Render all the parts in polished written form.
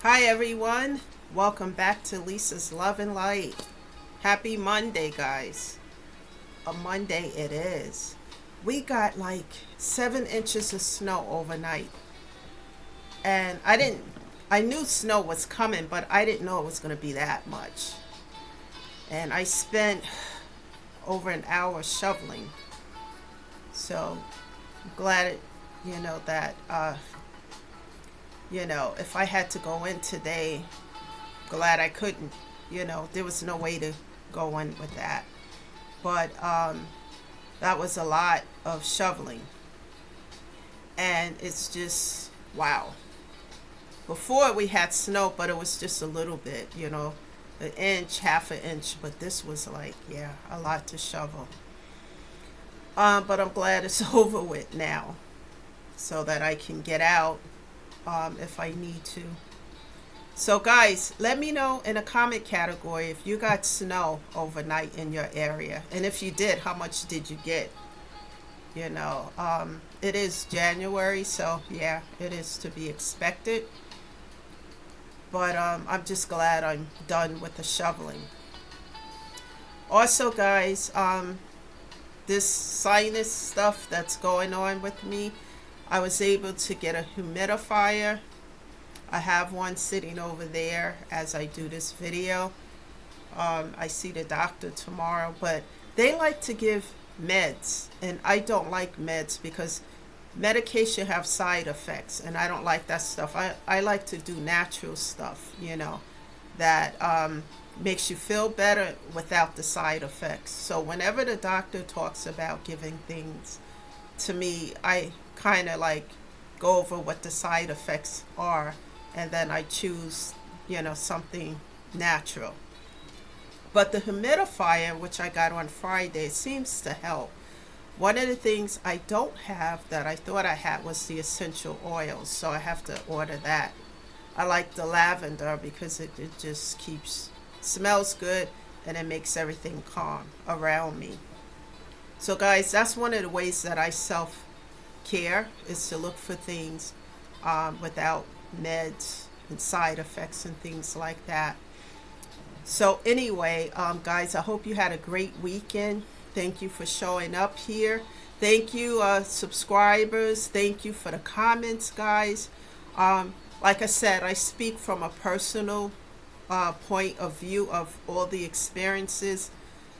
Hi, everyone. Welcome back to Lisa's Love and Light. Happy Monday, guys. A Monday it is. We got like 7 inches of snow overnight. And I knew snow was coming, but I didn't know it was going to be that much. And I spent over an hour shoveling. So I'm glad that, if I had to go in today, glad I couldn't. There was no way to go in with that. But that was a lot of shoveling. And it's just, wow. Before we had snow, but it was just a little bit, an inch, half an inch. But this was like, yeah, a lot to shovel. But I'm glad it's over with now so that I can get out if I need to. So, guys, let me know in the comment category if you got snow overnight in your area. And if you did, how much did you get? It is January, so yeah, it is to be expected. But I'm just glad I'm done with the shoveling. Also, guys, this sinus stuff that's going on with me, I was able to get a humidifier. I have one sitting over there as I do this video. I see the doctor tomorrow, but they like to give meds, and I don't like meds because medication have side effects, and I don't like that stuff. I like to do natural stuff, that makes you feel better without the side effects. So whenever the doctor talks about giving things to me, I kind of like go over what the side effects are, and then I choose, something natural. But the humidifier, which I got on Friday, seems to help. One of the things I don't have that I thought I had was the essential oils, so I have to order that. I like the lavender because it just smells good, and it makes everything calm around me. So, guys, that's one of the ways that I self care is to look for things without meds and side effects and things like that. So anyway, guys, I hope you had a great weekend. Thank you for showing up here. Thank you, subscribers. Thank you for the comments, guys. Like I said, I speak from a personal point of view of all the experiences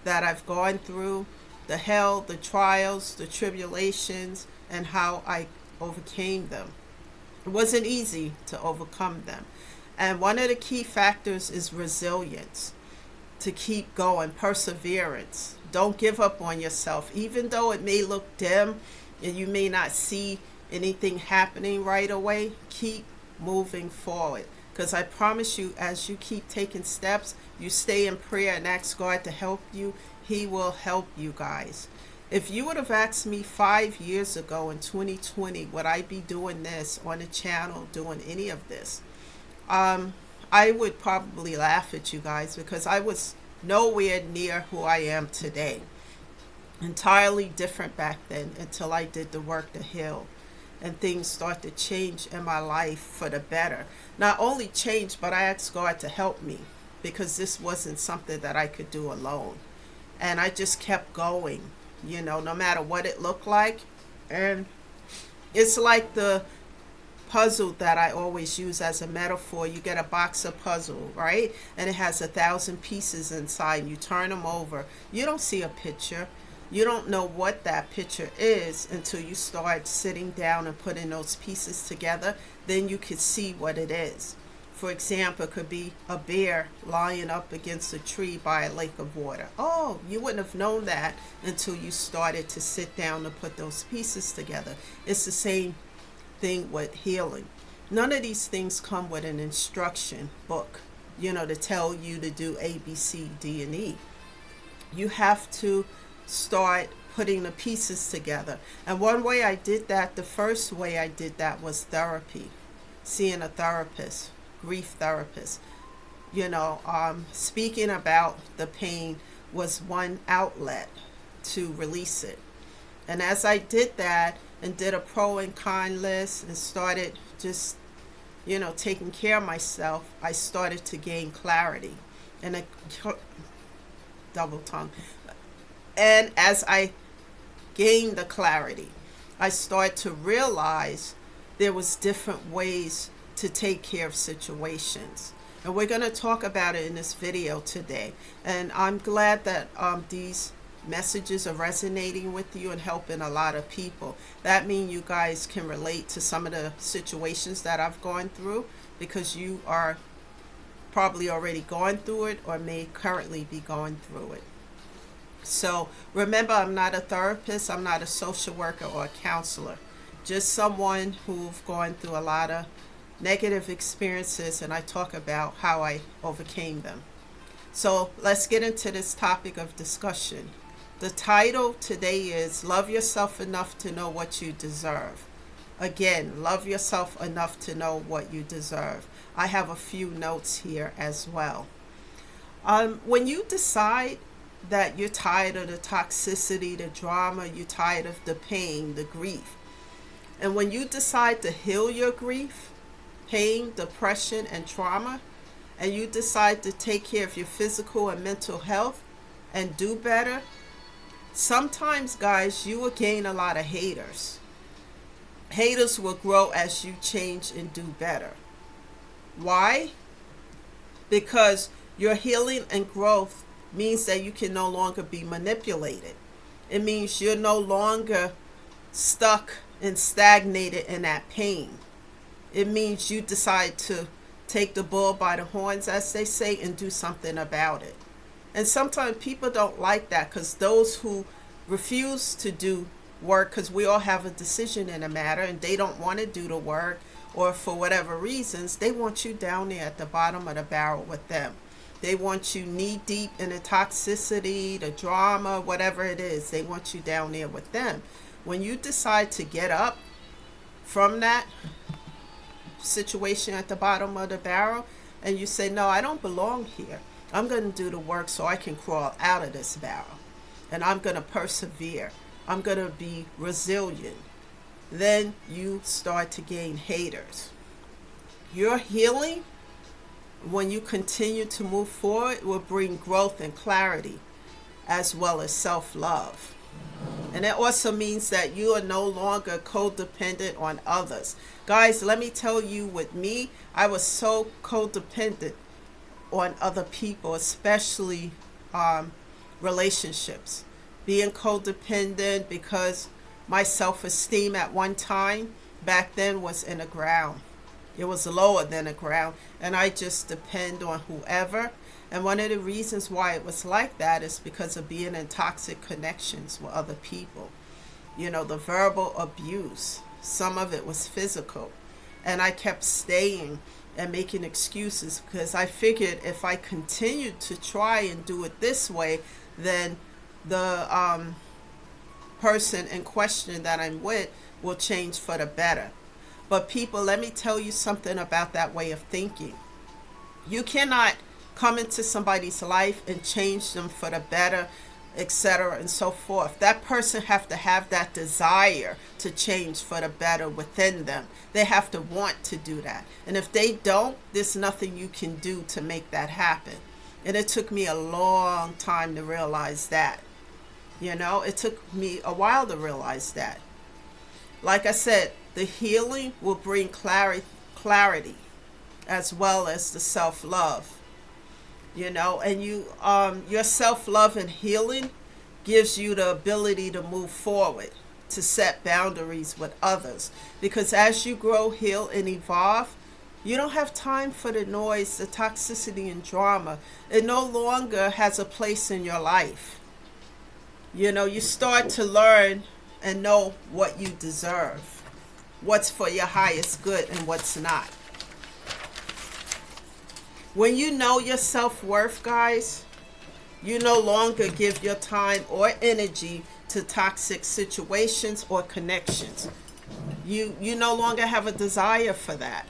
that I've gone through, the hell, the trials, the tribulations, and how I overcame them. It wasn't easy to overcome them. And one of the key factors is resilience, to keep going, perseverance. Don't give up on yourself. Even though it may look dim and you may not see anything happening right away, keep moving forward. Because I promise you, as you keep taking steps, you stay in prayer and ask God to help you, He will help you, guys. If you would have asked me 5 years ago in 2020, would I be doing this on the channel, doing any of this? I would probably laugh at you guys because I was nowhere near who I am today. Entirely different back then until I did the work to heal and things start to change in my life for the better. Not only change, but I asked God to help me because this wasn't something that I could do alone. And I just kept going, no matter what it looked like. And it's like the puzzle that I always use as a metaphor. You get a box of puzzle, right? And it has 1,000 pieces inside. You turn them over. You don't see a picture. You don't know what that picture is until you start sitting down and putting those pieces together. Then you can see what it is. For example, it could be a bear lying up against a tree by a lake of water. Oh, you wouldn't have known that until you started to sit down and put those pieces together. It's the same thing with healing. None of these things come with an instruction book, to tell you to do A, B, C, D, and E. You have to start putting the pieces together. And one way I did that, the first way I did that was therapy, seeing a therapist, grief therapist. Speaking about the pain was one outlet to release it. And as I did that and did a pro and con list and started just taking care of myself, I started to gain clarity and a double tongue. And as I gained the clarity, I started to realize there was different ways to take care of situations. And we're going to talk about it in this video today. And I'm glad that these messages are resonating with you and helping a lot of people. That means you guys can relate to some of the situations that I've gone through, because you are probably already going through it or may currently be going through it. So remember, I'm not a therapist, I'm not a social worker or a counselor, just someone who've gone through a lot of negative experiences, and I talk about how I overcame them. So let's get into this topic of discussion. The title today is Love Yourself Enough to Know What You Deserve. Again, love yourself enough to know what you deserve. I have a few notes here as well. When you decide that you're tired of the toxicity, the drama, you're tired of the pain, the grief, and when you decide to heal your grief, pain, depression, and trauma, and you decide to take care of your physical and mental health and do better, sometimes, guys, you will gain a lot of haters. Haters will grow as you change and do better. Why? Because your healing and growth means that you can no longer be manipulated. It means you're no longer stuck and stagnated in that pain. It means you decide to take the bull by the horns, as they say, and do something about it. And sometimes people don't like that, because those who refuse to do work, because we all have a decision in a matter, and they don't want to do the work, or for whatever reasons, they want you down there at the bottom of the barrel with them. They want you knee deep in the toxicity, the drama, whatever it is. They want you down there with them. When you decide to get up from that situation at the bottom of the barrel, and you say, no, I don't belong here. I'm going to do the work so I can crawl out of this barrel. And I'm going to persevere. I'm going to be resilient. Then you start to gain haters. Your healing, when you continue to move forward, will bring growth and clarity, as well as self-love. And it also means that you are no longer codependent on others. Guys, let me tell you, with me, I was so codependent on other people, especially relationships. Being codependent because my self-esteem at one time back then was in the ground. It was lower than the ground, and I just depend on whoever. And one of the reasons why it was like that is because of being in toxic connections with other people. The verbal abuse, some of it was physical. And I kept staying and making excuses, because I figured if I continued to try and do it this way, then the person in question that I'm with will change for the better. But people, let me tell you something about that way of thinking. You cannot come into somebody's life and change them for the better, etc., and so forth. That person have to have that desire to change for the better within them. They have to want to do that. And if they don't, there's nothing you can do to make that happen. And it took me a long time to realize that. It took me a while to realize that. Like I said, the healing will bring clarity, as well as the self-love. And your self-love and healing gives you the ability to move forward, to set boundaries with others. Because as you grow, heal, and evolve, you don't have time for the noise, the toxicity, and drama. It no longer has a place in your life. You start to learn and know what you deserve, what's for your highest good and what's not. When you know your self-worth, guys, you no longer give your time or energy to toxic situations or connections. You no longer have a desire for that.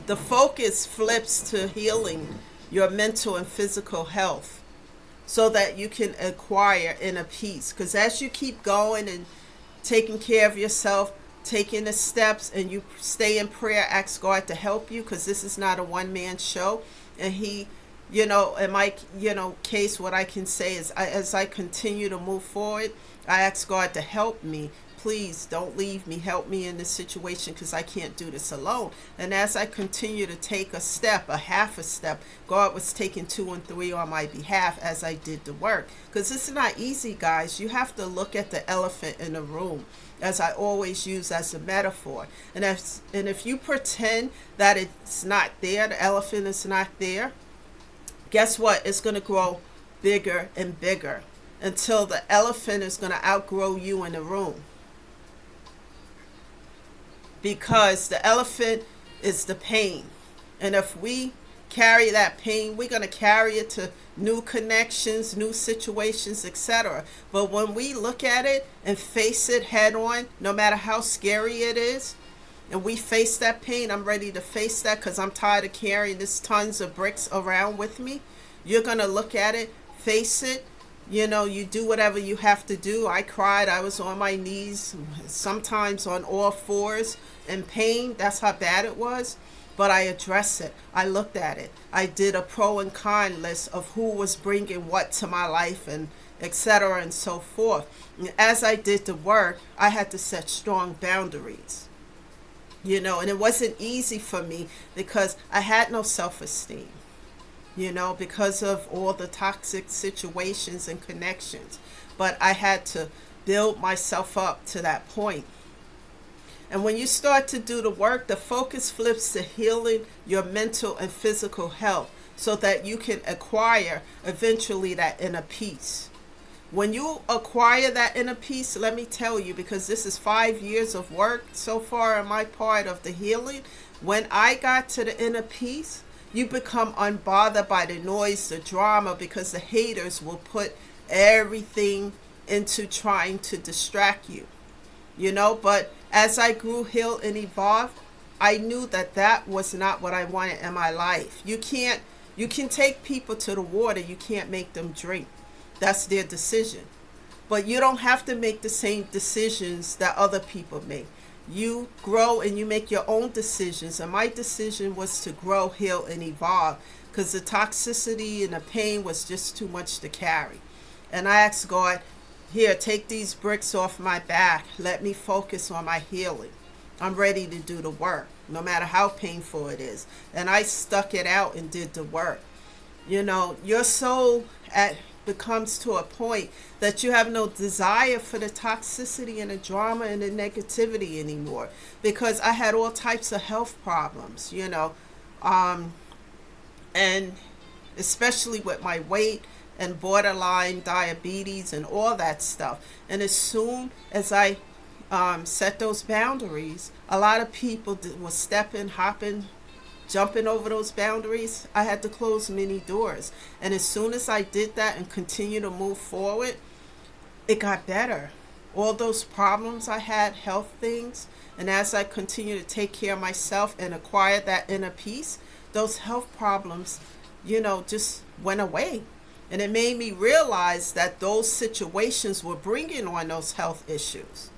The focus flips to healing your mental and physical health, so that you can acquire inner peace. Because as you keep going and taking care of yourself, taking the steps and you stay in prayer, ask God to help you, because this is not a one-man show. And he, in my, case, what I can say is, as I continue to move forward, I ask God to help me. Please don't leave me. Help me in this situation, because I can't do this alone. And as I continue to take a step, a half a step, God was taking 2 and 3 on my behalf as I did the work. Because it's not easy, guys. You have to look at the elephant in the room, as I always use as a metaphor. And if you pretend that it's not there, the elephant is not there, guess what? It's going to grow bigger and bigger until the elephant is going to outgrow you in the room. Because the elephant is the pain. And if we carry that pain, we're going to carry it to new connections, new situations, etc. But when we look at it and face it head on, no matter how scary it is, and we face that pain, I'm ready to face that because I'm tired of carrying this tons of bricks around with me. You're going to look at it, face it. You do whatever you have to do. I cried. I was on my knees, sometimes on all fours in pain. That's how bad it was. But I addressed it. I looked at it. I did a pro and con list of who was bringing what to my life, and etc. and so forth. And as I did the work, I had to set strong boundaries. And it wasn't easy for me because I had no self-esteem. Because of all the toxic situations and connections. But I had to build myself up to that point. And when you start to do the work, the focus flips to healing your mental and physical health so that you can acquire eventually that inner peace. When you acquire that inner peace, let me tell you, because this is 5 years of work so far in my part of the healing, when I got to the inner peace, you become unbothered by the noise, the drama, because the haters will put everything into trying to distract you. But as I grew, healed, and evolved, I knew that was not what I wanted in my life. You can take people to the water, you can't make them drink. That's their decision. But you don't have to make the same decisions that other people make. You grow and you make your own decisions. And my decision was to grow, heal, and evolve, because the toxicity and the pain was just too much to carry. And I asked God, here, take these bricks off my back. Let me focus on my healing. I'm ready to do the work, no matter how painful it is. And I stuck it out and did the work. Your soul becomes to a point that you have no desire for the toxicity and the drama and the negativity anymore, because I had all types of health problems, and especially with my weight and borderline diabetes and all that stuff. And as soon as I set those boundaries, a lot of people were stepping, hopping, jumping over those boundaries. I had to close many doors. And as soon as I did that and continue to move forward, it got better. All those problems I had, health things, and as I continue to take care of myself and acquire that inner peace, those health problems, just went away. And it made me realize that those situations were bringing on those health issues.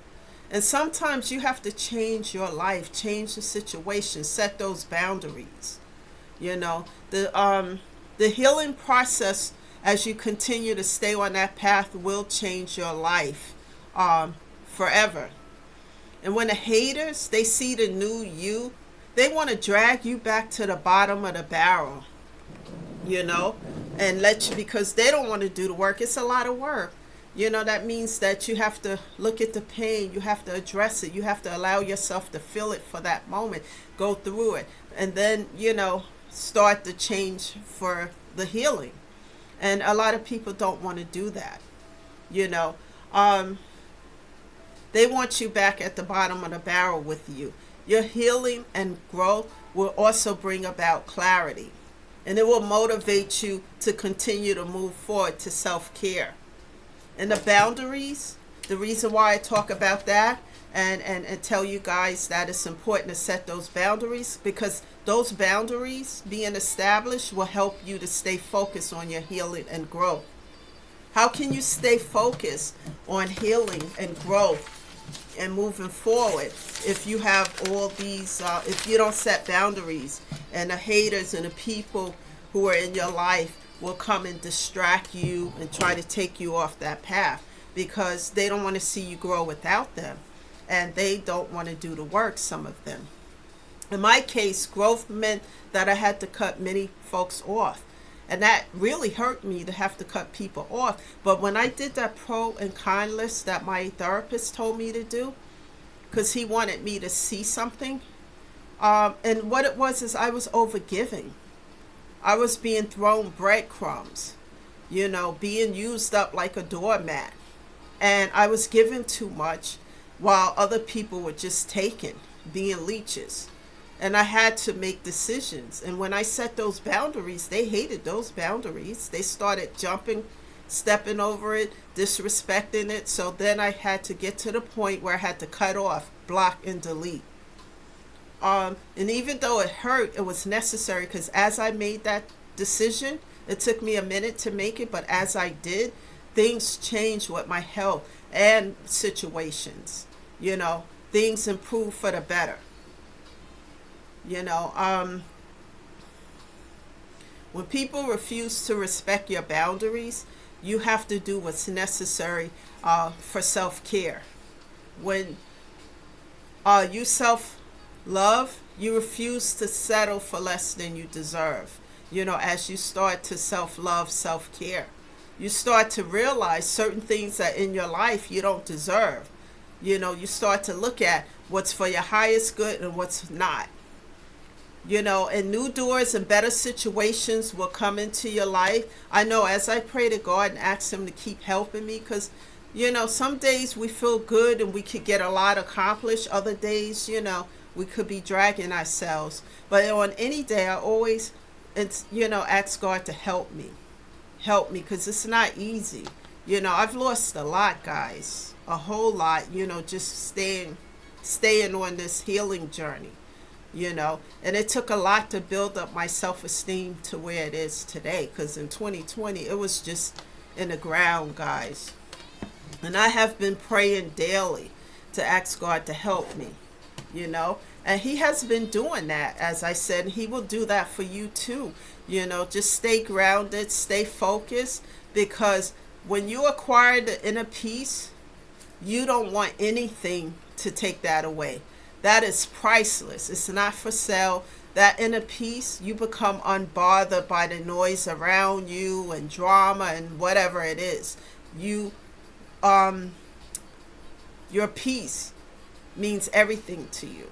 And sometimes you have to change your life, change the situation, set those boundaries. The healing process, as you continue to stay on that path, will change your life forever. And when the haters, they see the new you, they want to drag you back to the bottom of the barrel, and let you, because they don't want to do the work. It's a lot of work. That means that you have to look at the pain. You have to address it. You have to allow yourself to feel it for that moment, go through it, and then, start the change for the healing. And a lot of people don't want to do that. They want you back at the bottom of the barrel with you. Your healing and growth will also bring about clarity. And it will motivate you to continue to move forward to self-care. And the boundaries, the reason why I talk about that and tell you guys that it's important to set those boundaries, because those boundaries being established will help you to stay focused on your healing and growth. How can you stay focused on healing and growth and moving forward, if you have all these, if you don't set boundaries, and the haters and the people who are in your life will come and distract you and try to take you off that path, because they don't want to see you grow without them, and they don't want to do the work, some of them. In my case, growth meant that I had to cut many folks off. And that really hurt me to have to cut people off. But when I did that pro and con list that my therapist told me to do, because he wanted me to see something, and what it was is I was overgiving. I was being thrown breadcrumbs, being used up like a doormat. And I was given too much while other people were just taking, being leeches. And I had to make decisions. And when I set those boundaries, they hated those boundaries. They started jumping, stepping over it, disrespecting it. So then I had to get to the point where I had to cut off, block, and delete. And even though it hurt, it was necessary, because as I made that decision, it took me a minute to make it, but as I did, things changed with my health and situations. Things improved for the better. When people refuse to respect your boundaries, you have to do what's necessary for self-care. When you self-love, you refuse to settle for less than you deserve. As you start to self-love, self-care, you start to realize certain things that in your life you don't deserve. You start to look at what's for your highest good and what's not. And new doors and better situations will come into your life. I know as I pray to God and ask him to keep helping me, because, some days we feel good and we could get a lot accomplished. Other days, we could be dragging ourselves. But on any day, I always, ask God to help me. Help me, because it's not easy. I've lost a lot, guys. A whole lot, just staying on this healing journey. And it took a lot to build up my self-esteem to where it is today, because in 2020 it was just in the ground, guys. And I have been praying daily to ask God to help me, and he has been doing that. As I said, he will do that for you too. Just stay grounded, stay focused, because when you acquire the inner peace, you don't want anything to take that away. That is priceless. It's not for sale. That inner peace, you become unbothered by the noise around you and drama and whatever it is. Your peace means everything to you.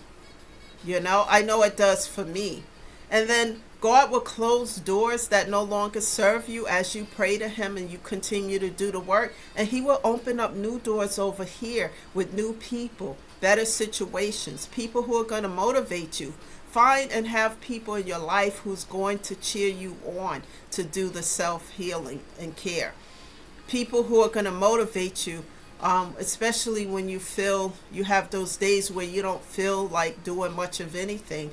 I know it does for me. And then God will close doors that no longer serve you as you pray to him and you continue to do the work. And he will open up new doors over here with new people, better situations, people who are going to motivate you. Find and have people in your life who's going to cheer you on to do the self-healing and care. People who are going to motivate you, especially when you feel you have those days where you don't feel like doing much of anything.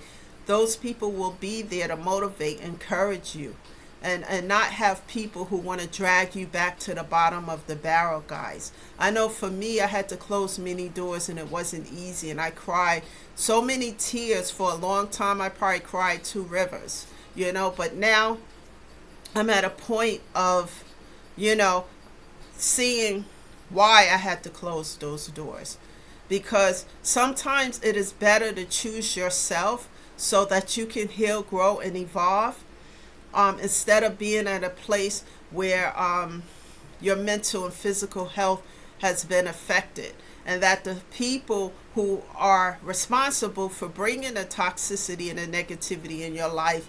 Those people will be there to motivate, encourage you, and not have people who want to drag you back to the bottom of the barrel, guys. I know for me, I had to close many doors and it wasn't easy, and I cried so many tears for a long time. I probably cried 2 rivers, but now I'm at a point of, seeing why I had to close those doors, because sometimes it is better to choose yourself so that you can heal, grow, and evolve, instead of being at a place where your mental and physical health has been affected, and that the people who are responsible for bringing the toxicity and the negativity in your life,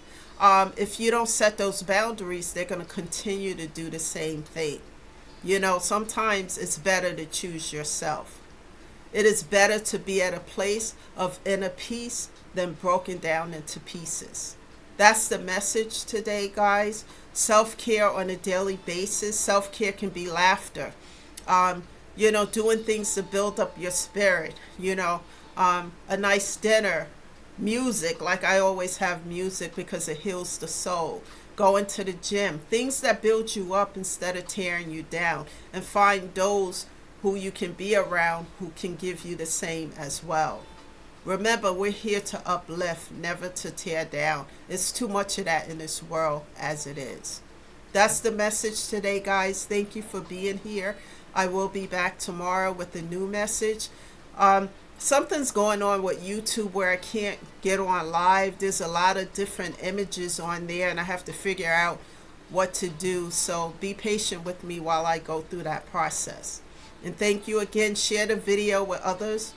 if you don't set those boundaries, they're going to continue to do the same thing. Sometimes it's better to choose yourself. It is better to be at a place of inner peace than broken down into pieces. That's the message today, guys. Self-care on a daily basis. Self-care can be laughter. Doing things to build up your spirit. A nice dinner. Music, like I always have music because it heals the soul. Going to the gym. Things that build you up instead of tearing you down. And find those who you can be around who can give you the same as well. Remember, we're here to uplift, never to tear down. It's too much of that in this world as it is. That's the message today, guys. Thank you for being here. I will be back tomorrow with a new message. Something's going on with YouTube where I can't get on live. There's a lot of different images on there, and I have to figure out what to do. So be patient with me while I go through that process. And thank you again. Share the video with others.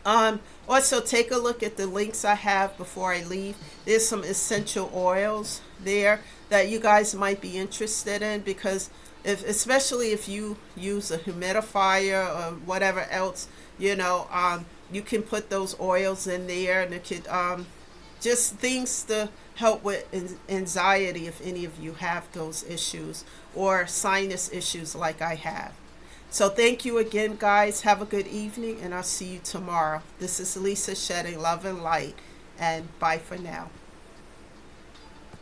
Also, take a look at the links I have before I leave. There's some essential oils there that you guys might be interested in, because especially if you use a humidifier or whatever else, you can put those oils in there, and it could just things to help with anxiety if any of you have those issues or sinus issues like I have. So thank you again, guys. Have a good evening, and I'll see you tomorrow. This is Lisa shedding love and light, and bye for now.